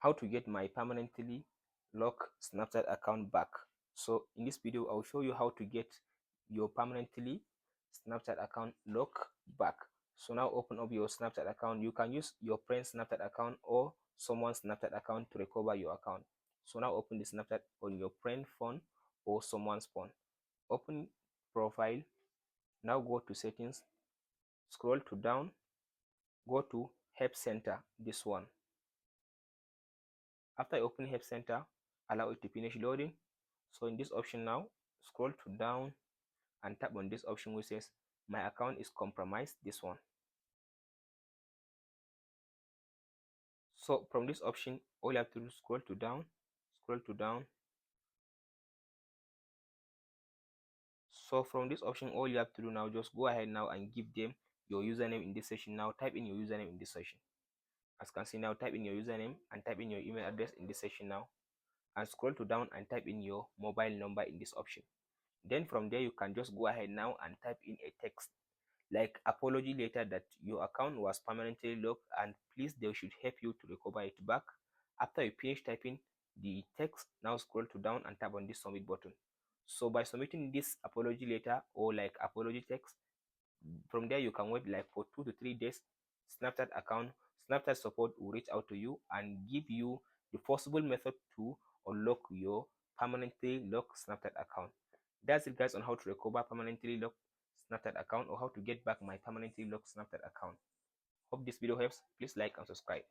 how to get my permanently locked Snapchat account back. So in this video I'll show you how to get your permanently Snapchat account lock back. So now open up your Snapchat account. You can use your friend's Snapchat account or someone's Snapchat account to recover your account. So now open the Snapchat on your friend phone or someone's phone. Open profile. Now go to settings, scroll to down, go to help center, this one. After I open help center, allow it to finish loading. So in this option now, scroll to down and tap on this option which says my account is compromised, this one. So from this option, all you have to do is scroll to down. So from this option, all you have to do now, just go ahead now and give them your username in this session. Now type in your username in this session. As you can see now, type in your username and type in your email address in this session now, and scroll to down and type in your mobile number in this option. Then from there you can just go ahead now and type in a text like apology letter that your account was permanently locked and please they should help you to recover it back. After you finish typing the text, now scroll to down and tap on this submit button. So by submitting this apology letter or like apology text, from there you can wait like for 2 to 3 days. Snapchat support will reach out to you and give you the possible method to unlock your permanently locked Snapchat account. That's it guys on how to recover permanently locked Snapchat account or how to get back my permanently locked Snapchat account. Hope this video helps. Please like and subscribe.